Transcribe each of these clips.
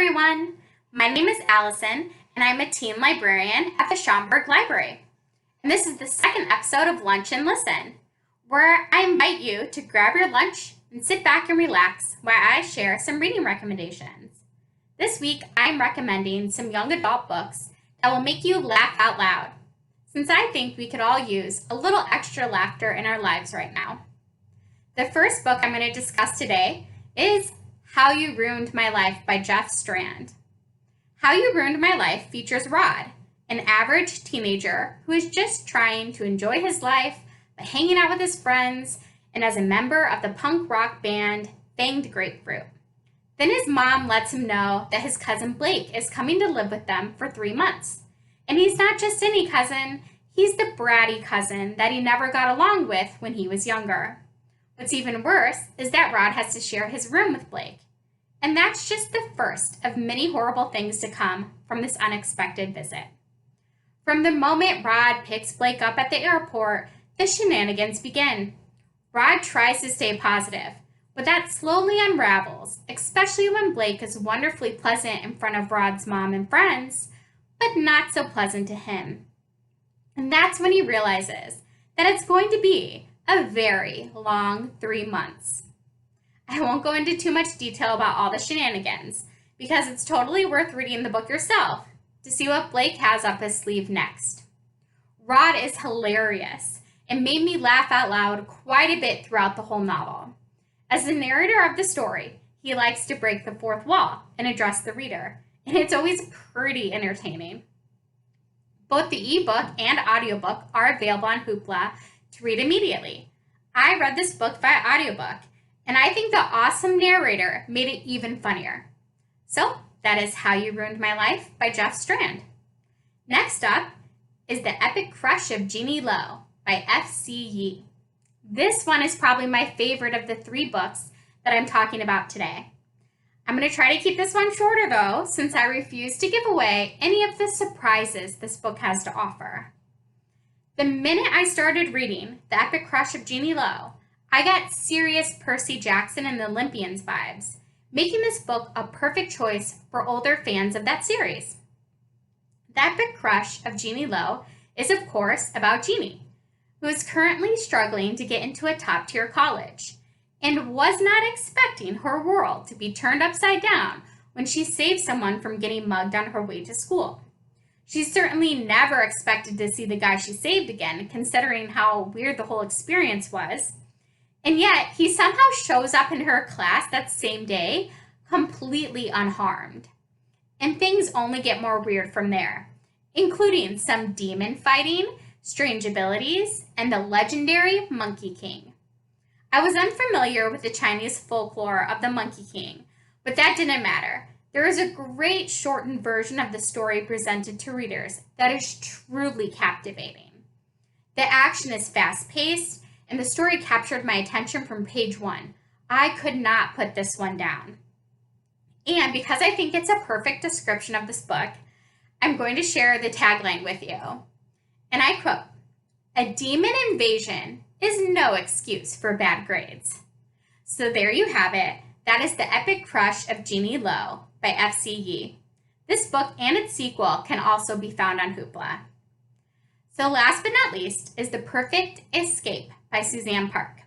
everyone! My name is Allison, and I'm a teen librarian at the Schaumburg Library. And this is the second episode of Lunch and Listen, where I invite you to grab your lunch and sit back and relax while I share some reading recommendations. This week, I'm recommending some young adult books that will make you laugh out loud, since I think we could all use a little extra laughter in our lives right now. The first book I'm going to discuss today is How You Ruined My Life by Strand. How You Ruined My Life features Rod, an average teenager who is just trying to enjoy his life by hanging out with his friends and as a member of the punk rock band Fanged Grapefruit. Then his mom lets him know that his cousin Blake is coming to live with them for 3 months. And he's not just any cousin, he's the bratty cousin that he never got along with when he was younger. What's even worse is that Rod has to share his room with Blake. And that's just the first of many horrible things to come from this unexpected visit. From the moment Rod picks Blake up at the airport, the shenanigans begin. Rod tries to stay positive, but that slowly unravels, especially when Blake is wonderfully pleasant in front of Rod's mom and friends, but not so pleasant to him. And that's when he realizes that it's going to be a very long 3 months. I won't go into too much detail about all the shenanigans, because it's totally worth reading the book yourself to see what Blake has up his sleeve next. Rod is hilarious and made me laugh out loud quite a bit throughout the whole novel. As the narrator of the story, he likes to break the fourth wall and address the reader, and it's always pretty entertaining. Both the ebook and audiobook are available on Hoopla to read immediately. I read this book via audiobook, and I think the awesome narrator made it even funnier. So, that is How You Ruined My Life by Strand. Next up is The Epic Crush of Genie Lowe by F.C. Yee. This one is probably my favorite of the 3 books that I'm talking about today. I'm going to try to keep this one shorter though, since I refuse to give away any of the surprises this book has to offer. The minute I started reading The Epic Crush of Genie Lowe, I got serious Percy Jackson and the Olympians vibes, making this book a perfect choice for older fans of that series. The Epic Crush of Genie Lowe is, of course, about Genie, who is currently struggling to get into a top-tier college and was not expecting her world to be turned upside down when she saved someone from getting mugged on her way to school. She certainly never expected to see the guy she saved again, considering how weird the whole experience was. And yet, he somehow shows up in her class that same day, completely unharmed. And things only get more weird from there, including some demon fighting, strange abilities, and the legendary Monkey King. I was unfamiliar with the Chinese folklore of the Monkey King, but that didn't matter. There is a great shortened version of the story presented to readers that is truly captivating. The action is fast-paced, and the story captured my attention from page 1. I could not put this one down. And because I think it's a perfect description of this book, I'm going to share the tagline with you. And I quote, "A demon invasion is no excuse for bad grades." So there you have it. That is The Epic Crush of Genie Lowe by F.C. Yee. This book and its sequel can also be found on Hoopla. So last but not least is The Perfect Escape by Suzanne Park.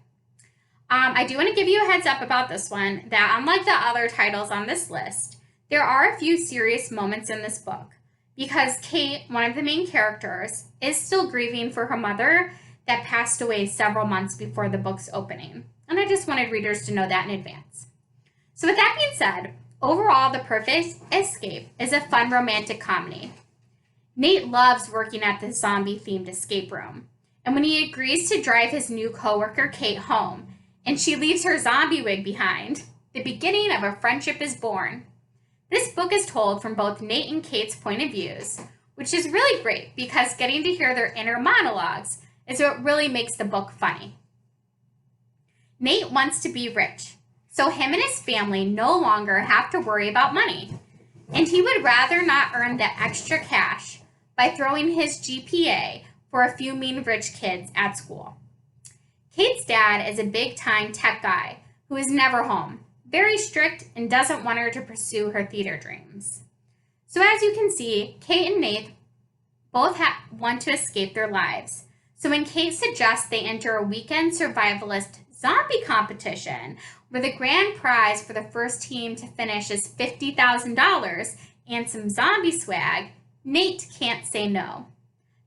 I do want to give you a heads up about this one, that unlike the other titles on this list, there are a few serious moments in this book, because Kate, one of the main characters, is still grieving for her mother that passed away several months before the book's opening. And I just wanted readers to know that in advance. So with that being said, overall, The Perfect Escape is a fun romantic comedy. Nate loves working at the zombie-themed escape room. And when he agrees to drive his new coworker Kate home, and she leaves her zombie wig behind, the beginning of a friendship is born. This book is told from both Nate and Kate's point of views, which is really great because getting to hear their inner monologues is what really makes the book funny. Nate wants to be rich, so him and his family no longer have to worry about money, and he would rather not earn the extra cash by throwing his GPA for a few mean rich kids at school. Kate's dad is a big-time tech guy who is never home, very strict and doesn't want her to pursue her theater dreams. So as you can see, Kate and Nate both want to escape their lives. So when Kate suggests they enter a weekend survivalist zombie competition, where the grand prize for the first team to finish is $50,000 and some zombie swag, Nate can't say no.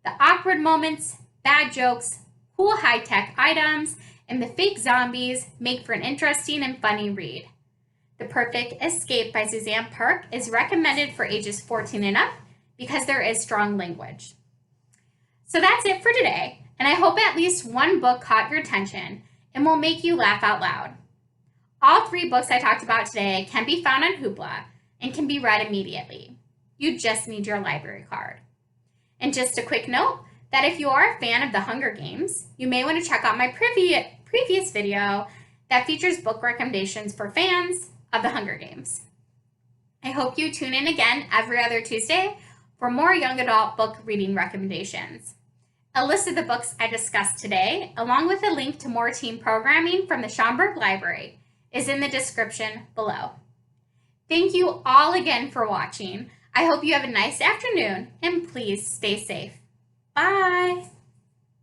The awkward moments, bad jokes, cool high-tech items, and the fake zombies make for an interesting and funny read. The Perfect Escape by Suzanne is recommended for ages 14 and up because there is strong language. So that's it for today, and I hope at least one book caught your attention and will make you laugh out loud. All 3 books I talked about today can be found on Hoopla and can be read immediately. You just need your library card. And just a quick note that if you are a fan of the Hunger Games, you may want to check out my previous video that features book recommendations for fans of the Hunger Games. I hope you tune in again every other Tuesday for more young adult book reading recommendations. A list of the books I discussed today, along with a link to more teen programming from the Schaumburg Library, is in the description below. Thank you all again for watching. I hope you have a nice afternoon, and please stay safe. Bye!